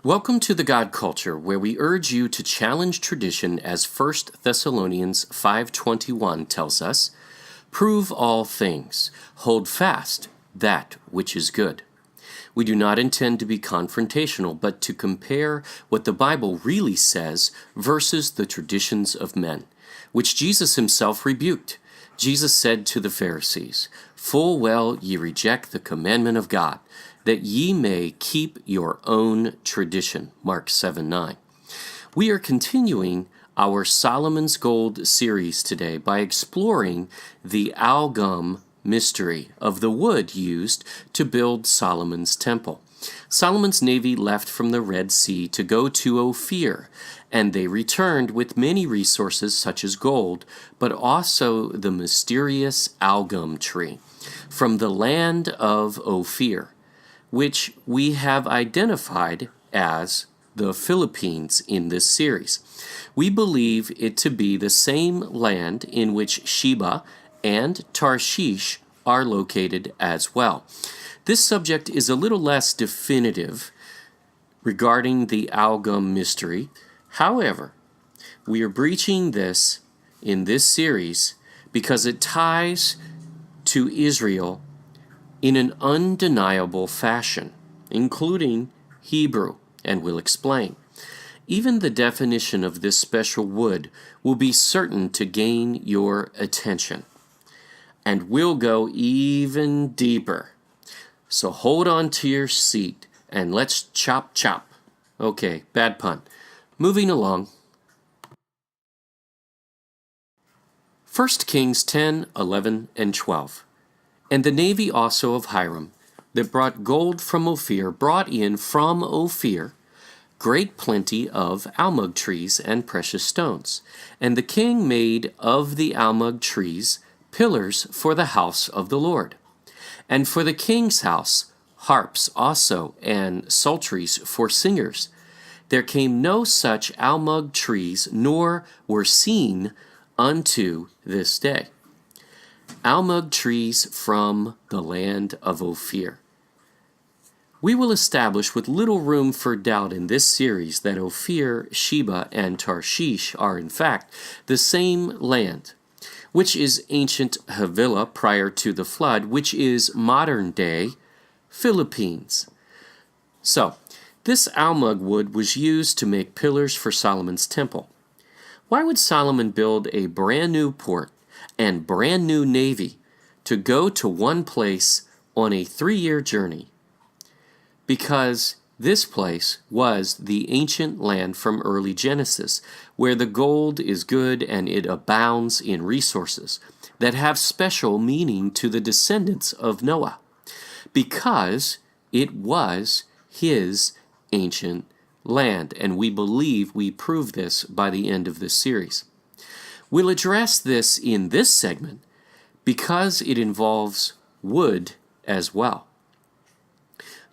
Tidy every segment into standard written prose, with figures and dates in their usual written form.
Welcome to the God Culture, where we urge you to challenge tradition as 1 Thessalonians 5:21 tells us, "Prove all things, hold fast that which is good." We do not intend to be confrontational, but to compare what the Bible really says versus the traditions of men, which Jesus himself rebuked. Jesus said to the Pharisees, "Full well ye reject the commandment of God, that ye may keep your own tradition." Mark 7:9. We are continuing our Solomon's Gold series today by exploring the Algum mystery of the wood used to build Solomon's temple. Solomon's navy left from the Red Sea to go to Ophir, and they returned with many resources such as gold, but also the mysterious Algum Tree from the land of Ophir, which we have identified as the Philippines in this series. We believe it to be the same land in which Sheba and Tarshish are located as well. This subject is a little less definitive regarding the Algum mystery. However, we are breaching this in this series because it ties to Israel in an undeniable fashion, including Hebrew, and we'll explain. Even the definition of this special wood will be certain to gain your attention, and we'll go even deeper. So hold on to your seat and let's chop chop. Okay, bad pun. Moving along. 1 Kings 10, 11, and 12. "And the navy also of Hiram, that brought gold from Ophir, brought in from Ophir great plenty of almug trees and precious stones. And the king made of the almug trees pillars for the house of the Lord. And for the king's house, harps also and psalteries for singers. There came no such almug trees, nor were seen unto this day." Almog trees from the land of Ophir. We will establish with little room for doubt in this series that Ophir, Sheba, and Tarshish are in fact the same land, which is ancient Havilah prior to the flood, which is modern-day Philippines. So, this almug wood was used to make pillars for Solomon's temple. Why would Solomon build a brand new port and brand new navy to go to one place on a 3-year journey? Because this place was the ancient land from early Genesis, where the gold is good and it abounds in resources that have special meaning to the descendants of Noah, because it was his ancient land, and we believe we prove this by the end of this series. We'll address this in this segment because it involves wood as well.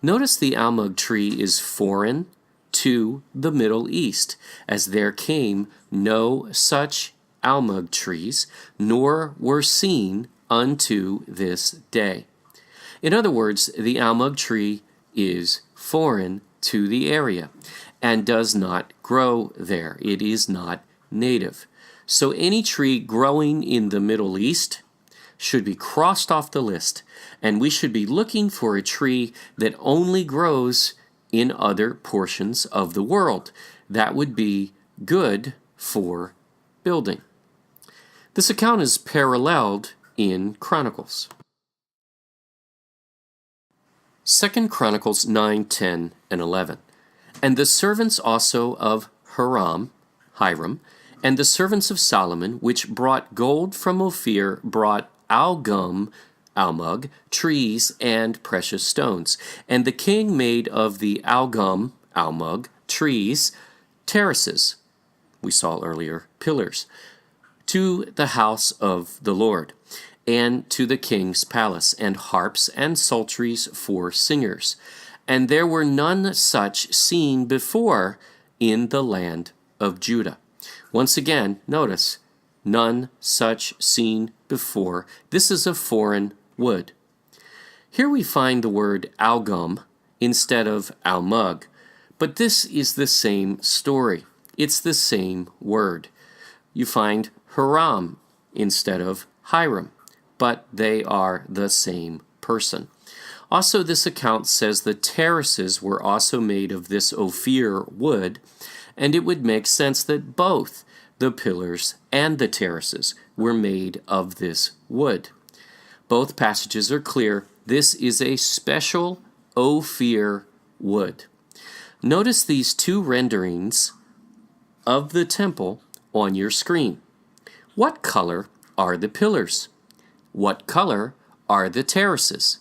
Notice the almug tree is foreign to the Middle East, as there came no such almug trees, nor were seen unto this day. In other words, the almug tree is foreign to the area and does not grow there. It is not native. So any tree growing in the Middle East should be crossed off the list, and we should be looking for a tree that only grows in other portions of the world. That would be good for building. This account is paralleled in Chronicles. 2 Chronicles 9, 10, and 11. "And the servants also of Hiram, and the servants of Solomon, which brought gold from Ophir, brought almug trees and precious stones. And the king made of the almug trees terraces," we saw earlier, pillars, "to the house of the Lord, and to the king's palace, and harps and psalteries for singers. And there were none such seen before in the land of Judah." Once again, notice, none such seen before. This is a foreign wood. Here we find the word algum instead of almug, But this is the same story. It's the same word. You find Hiram instead of Hiram, but they are the same person. Also, this account says the terraces were also made of this Ophir wood, and it would make sense that both the pillars and the terraces were made of this wood. Both passages are clear. This is a special Ophir wood. Notice these two renderings of the temple on your screen. What color are the pillars? What color are the terraces?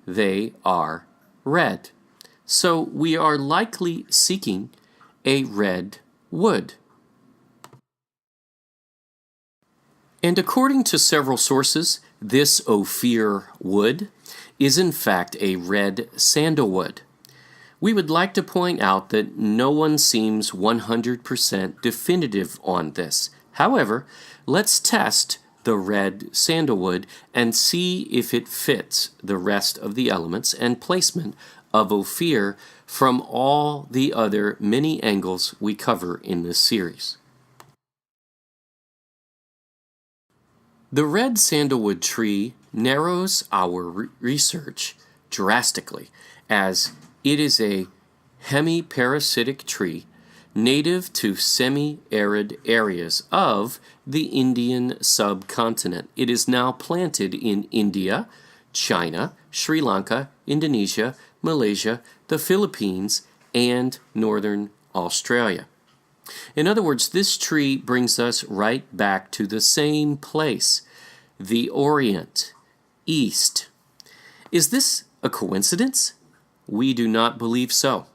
They are red. So we are likely seeking a red wood. And according to several sources, this Ophir wood is in fact a red sandalwood. We would like to point out that no one seems 100% definitive on this. However, let's test the red sandalwood and see if it fits the rest of the elements and placement of Ophir from all the other many angles we cover in this series. The red sandalwood tree narrows our research drastically, as it is a hemiparasitic tree native to semi-arid areas of the Indian subcontinent. It is now planted in India, China, Sri Lanka, Indonesia, Malaysia, the Philippines, and northern Australia. In other words, this tree brings us right back to the same place, the Orient, East. Is this a coincidence? We do not believe so.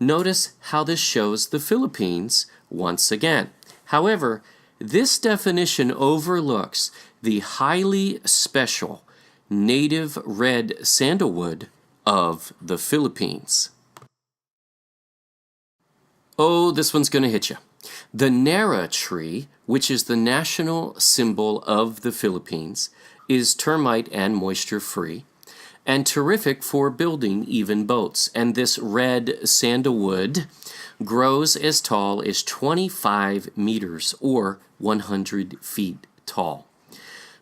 Notice how this shows the Philippines once again. However, this definition overlooks the highly special native red sandalwood of the Philippines. Oh, this one's going to hit you. The Nera Tree, which is the national symbol of the Philippines, is termite and moisture-free, and terrific for building even boats. And this red sandalwood grows as tall as 25 meters or 100 feet tall.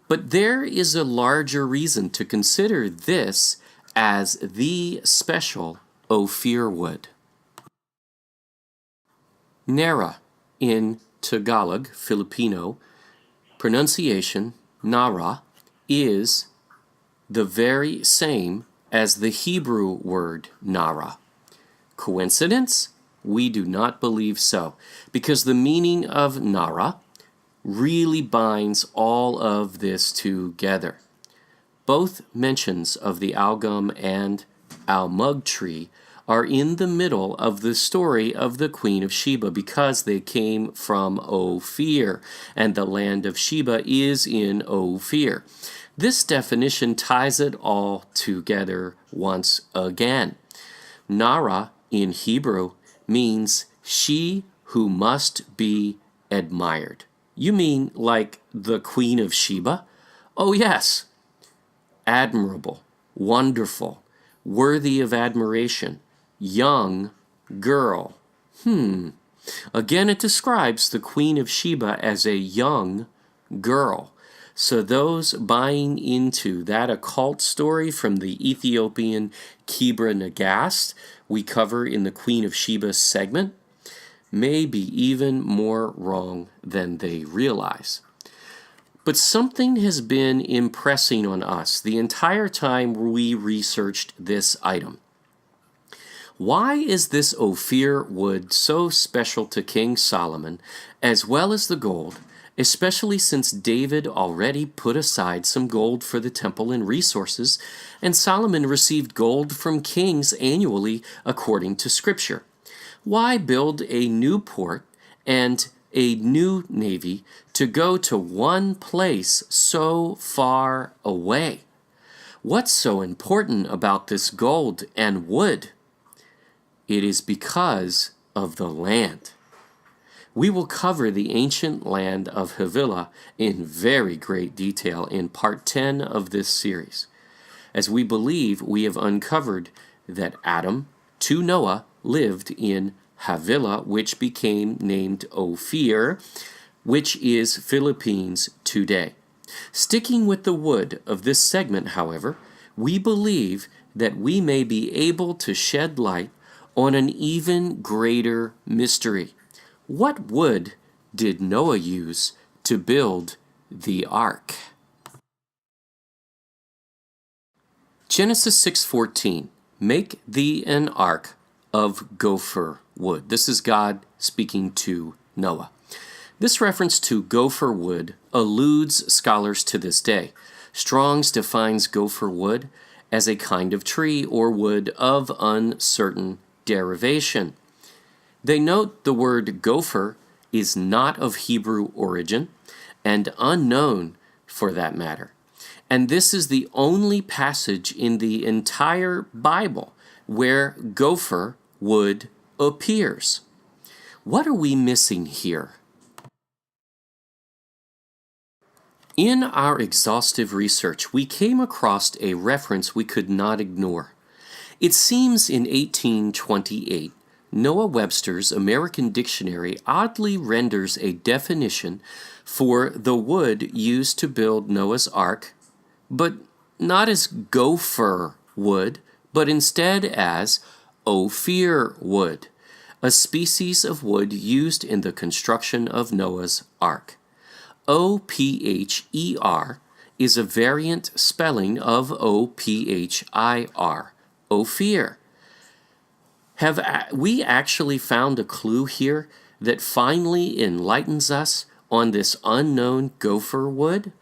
But there is a larger reason to consider this as the special Ophir wood. Nera, in Tagalog, Filipino, pronunciation Nara, is the very same as the Hebrew word Nara. Coincidence? We do not believe so, because the meaning of Nara really binds all of this together. Both mentions of the Algum and Almog Tree are in the middle of the story of the Queen of Sheba because they came from Ophir, and the land of Sheba is in Ophir. This definition ties it all together once again. Nara in Hebrew means she who must be admired. You mean like the Queen of Sheba? Oh yes. Admirable, wonderful, worthy of admiration, young girl. Again, it describes the Queen of Sheba as a young girl. So those buying into that occult story from the Ethiopian Kebra Nagast we cover in the Queen of Sheba segment may be even more wrong than they realize. But something has been impressing on us the entire time we researched this item. Why is this Ophir wood so special to King Solomon, as well as the gold, especially since David already put aside some gold for the temple and resources, and Solomon received gold from kings annually according to Scripture? Why build a new port and a new navy to go to one place so far away? What's so important about this gold and wood? It is because of the land. We will cover the ancient land of Havilah in very great detail in part 10 of this series, as we believe we have uncovered that Adam to Noah lived in Havilah, which became named Ophir, which is Philippines today. Sticking with the wood of this segment, however, we believe that we may be able to shed light on an even greater mystery. What wood did Noah use to build the ark? Genesis 6:14, make thee an ark of gopher wood. This is God speaking to Noah. This reference to gopher wood eludes scholars to this day. Strong's defines gopher wood as a kind of tree or wood of uncertain derivation. They note the word gopher is not of Hebrew origin and unknown for that matter. And this is the only passage in the entire Bible where gopher wood appears. What are we missing here? In our exhaustive research, we came across a reference we could not ignore. It seems in 1828, Noah Webster's American Dictionary oddly renders a definition for the wood used to build Noah's Ark, but not as gopher wood, but instead as Ophir wood, a species of wood used in the construction of Noah's Ark. Opher is a variant spelling of Ophir, Ophir. Have we actually found a clue here that finally enlightens us on this unknown gopher wood?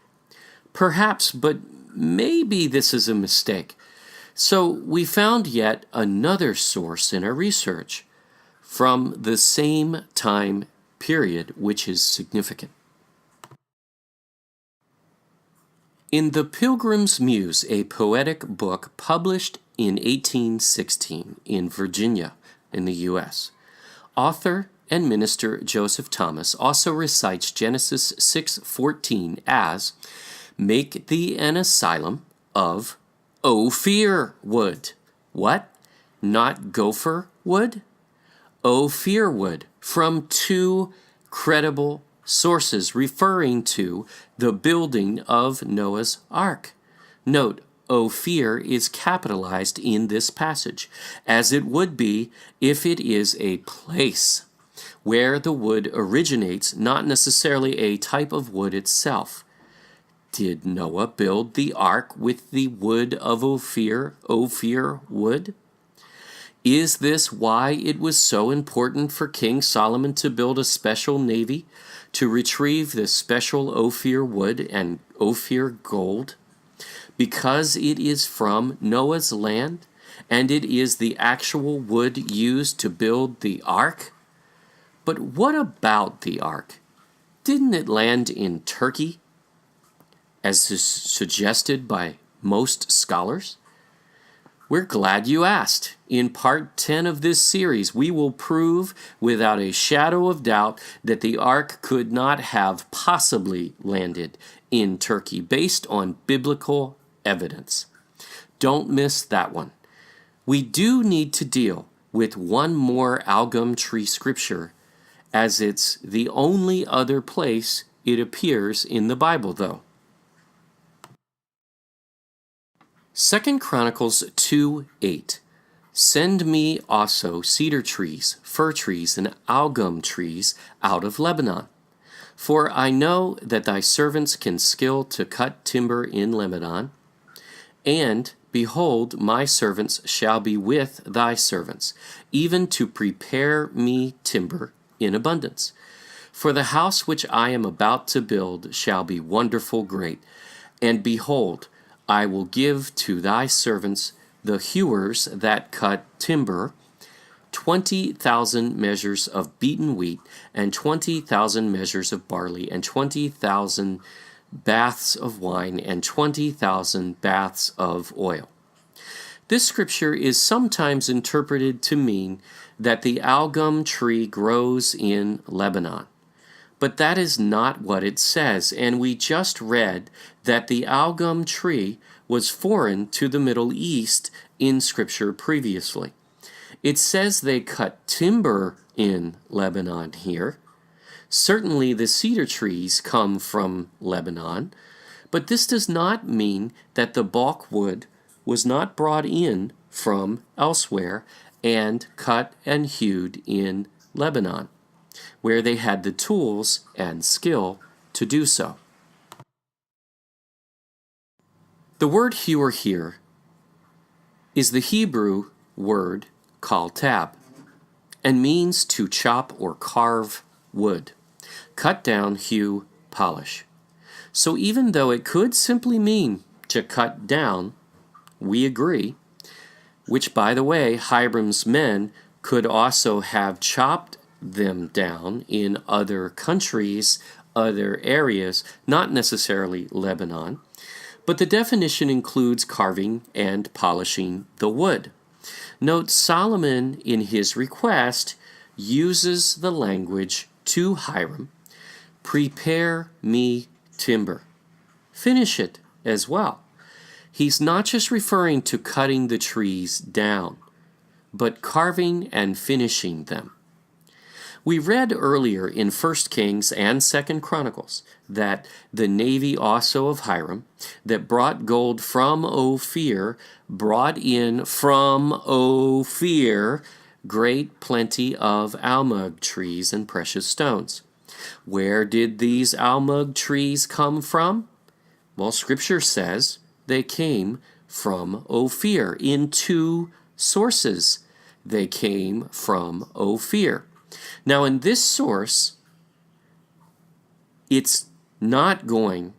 Perhaps, but maybe this is a mistake. So we found yet another source in our research from the same time period, which is significant. In The Pilgrim's Muse, a poetic book published in 1816 in Virginia, in the U.S., author and minister Joseph Thomas also recites Genesis 6:14 as, make thee an asylum of Ophir wood. What? Not gopher wood? Ophir wood, from two credible sources referring to the building of Noah's Ark. Note, Ophir is capitalized in this passage, as it would be if it is a place where the wood originates, not necessarily a type of wood itself. Did Noah build the ark with the wood of Ophir wood? Is this why it was so important for King Solomon to build a special navy to retrieve the special Ophir wood and Ophir gold? Because it is from Noah's land, and it is the actual wood used to build the ark? But what about the ark? Didn't it land in Turkey, as is suggested by most scholars? We're glad you asked. In part 10 of this series, we will prove without a shadow of doubt that the ark could not have possibly landed in Turkey based on biblical evidence. Don't miss that one. We do need to deal with one more Algum Tree scripture, as it's the only other place it appears in the Bible, though. 2 Chronicles 2:8. Send me also cedar trees, fir trees, and algum trees out of Lebanon. For I know that thy servants can skill to cut timber in Lebanon. And, behold, my servants shall be with thy servants, even to prepare me timber in abundance. For the house which I am about to build shall be wonderful great. And behold, I will give to thy servants, the hewers that cut timber, 20,000 measures of beaten wheat, and 20,000 measures of barley, and 20,000 baths of wine, and 20,000 baths of oil. This scripture is sometimes interpreted to mean that the algum tree grows in Lebanon. But that is not what it says, and we just read that the algum tree was foreign to the Middle East in Scripture previously. It says they cut timber in Lebanon here. Certainly the cedar trees come from Lebanon, but this does not mean that the bulkwood was not brought in from elsewhere and cut and hewed in Lebanon, where they had the tools and skill to do so. The word hewer here is the Hebrew word kaltab and means to chop or carve wood, cut down, hew, polish. So even though it could simply mean to cut down, we agree, which by the way, Hiram's men could also have chopped them down in other countries, other areas, not necessarily Lebanon, but the definition includes carving and polishing the wood. Note Solomon in his request uses the language to Hiram, prepare me timber. Finish it as well. He's not just referring to cutting the trees down, but carving and finishing them. We read earlier in 1 Kings and 2 Chronicles that the navy also of Hiram that brought gold from Ophir brought in from Ophir great plenty of almog trees and precious stones. Where did these almog trees come from? Well, Scripture says they came from Ophir in two sources. They came from Ophir. Now, in this source, it's not going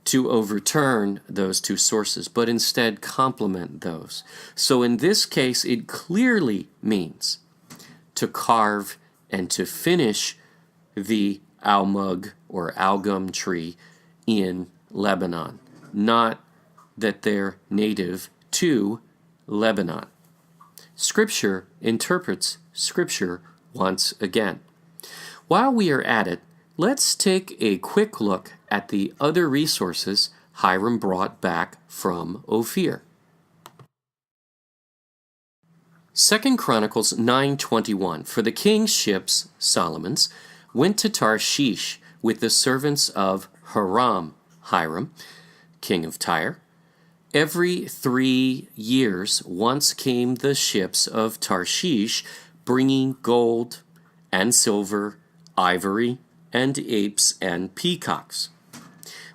to overturn those two sources, but instead complement those. So in this case, it clearly means to carve and to finish the almug or algum tree in Lebanon, not that they're native to Lebanon. Scripture interprets Scripture once again. While we are at it, let's take a quick look at the other resources Hiram brought back from Ophir. 2 Chronicles 9:21. For the king's ships, Solomon's, went to Tarshish with the servants of Hiram, king of Tyre. Every 3 years once came the ships of Tarshish, bringing gold and silver, ivory, and apes and peacocks.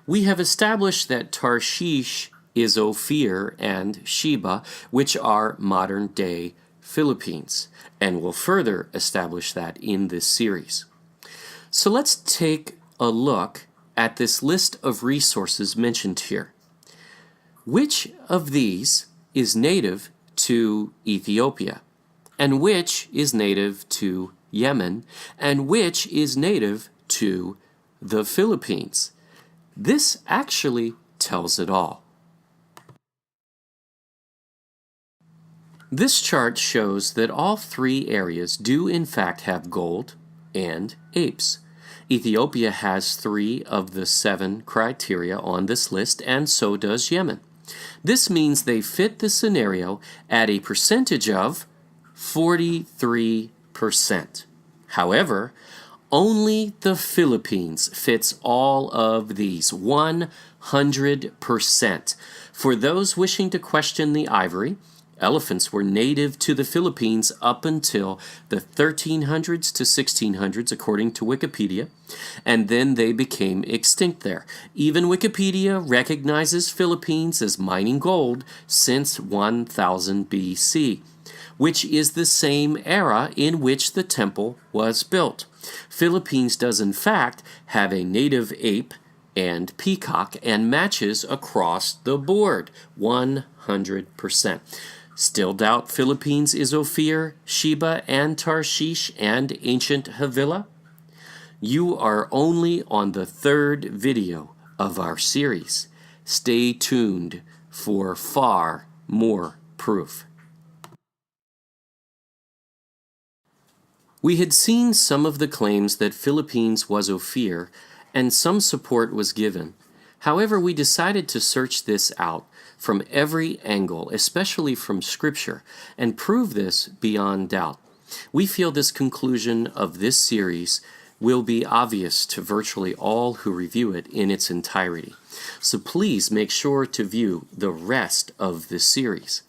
We have established that Tarshish is Ophir and Sheba, which are modern-day Philippines, and will further establish that in this series. So let's take a look at this list of resources mentioned here. Which of these is native to Ethiopia? And which is native to Yemen? And which is native to the Philippines? This actually tells it all. This chart shows that all three areas do in fact have gold and apes. Ethiopia has 3 of the 7 criteria on this list, and so does Yemen. This means they fit the scenario at a percentage of 43%. However, only the Philippines fits all of these, 100%. For those wishing to question the ivory, elephants were native to the Philippines up until the 1300s to 1600s, according to Wikipedia, and then they became extinct there. Even Wikipedia recognizes Philippines as mining gold since 1000 BC, which is the same era in which the temple was built. Philippines does in fact have a native ape and peacock and matches across the board, 100%. Still doubt Philippines is Ophir, Sheba, and Tarshish, and ancient Havilah? You are only on the 3rd video of our series. Stay tuned for far more proof. We had seen some of the claims that Philippines was Ophir, and some support was given. However, we decided to search this out from every angle, especially from Scripture, and prove this beyond doubt. We feel this conclusion of this series will be obvious to virtually all who review it in its entirety. So please make sure to view the rest of this series.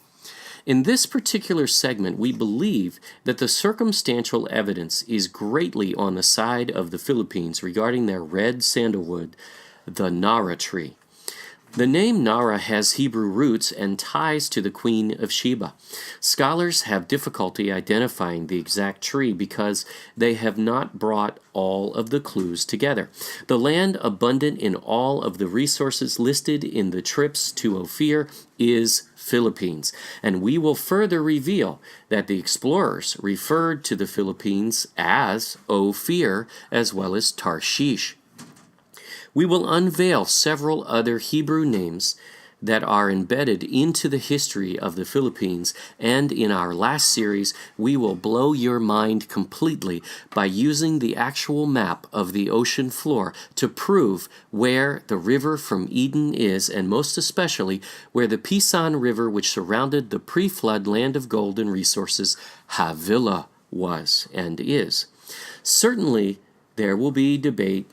In this particular segment, we believe that the circumstantial evidence is greatly on the side of the Philippines regarding their red sandalwood, the Nera tree. The name Nara has Hebrew roots and ties to the Queen of Sheba. Scholars have difficulty identifying the exact tree because they have not brought all of the clues together. The land abundant in all of the resources listed in the trips to Ophir is Philippines, and we will further reveal that the explorers referred to the Philippines as Ophir as well as Tarshish. We will unveil several other Hebrew names that are embedded into the history of the Philippines, and in our last series, we will blow your mind completely by using the actual map of the ocean floor to prove where the river from Eden is, and most especially where the Pisan River, which surrounded the pre-flood land of gold and resources, Havilah, was and is. Certainly, there will be debate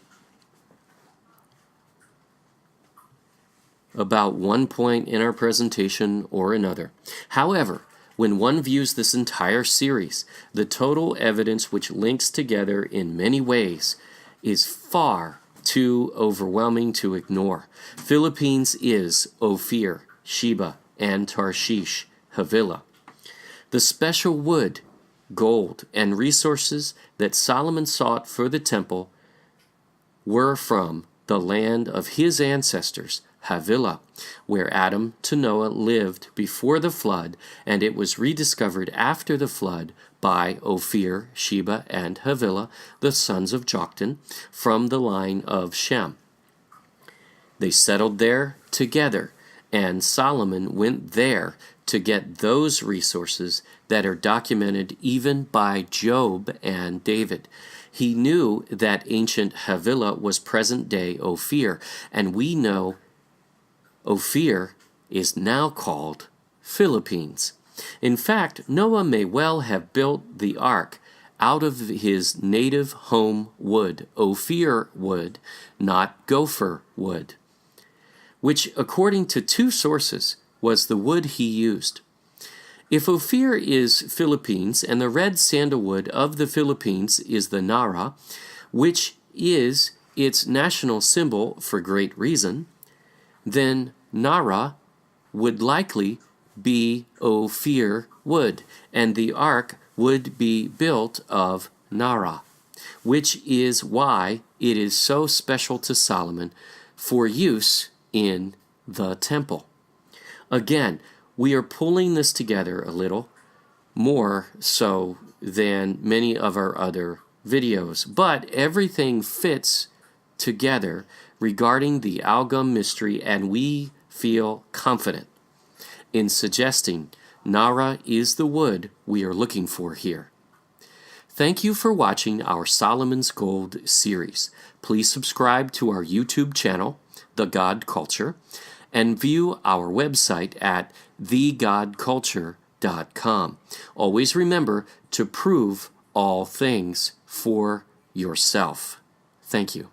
about one point in our presentation or another. However, when one views this entire series, the total evidence which links together in many ways is far too overwhelming to ignore. Philippines is Ophir, Sheba, and Tarshish, Havilah. The special wood, gold, and resources that Solomon sought for the temple were from the land of his ancestors, Havilah, where Adam to Noah lived before the flood, and it was rediscovered after the flood by Ophir, Sheba, and Havilah, the sons of Joktan, from the line of Shem. They settled there together, and Solomon went there to get those resources that are documented even by Job and David. He knew that ancient Havilah was present-day Ophir, and we know Ophir is now called Philippines. In fact, Noah may well have built the ark out of his native home wood, Ophir wood, not gopher wood, which, according to two sources, was the wood he used. If Ophir is Philippines and the red sandalwood of the Philippines is the Nara, which is its national symbol for great reason, then Nara would likely be Ophir wood, and the ark would be built of Nara, which is why it is so special to Solomon for use in the temple. Again, we are pulling this together a little more so than many of our other videos, but everything fits together regarding the Algum mystery, and we feel confident in suggesting Nara is the wood we are looking for here. Thank you for watching our Solomon's Gold series. Please subscribe to our YouTube channel, The God Culture, and view our website at thegodculture.com. Always remember to prove all things for yourself. Thank you.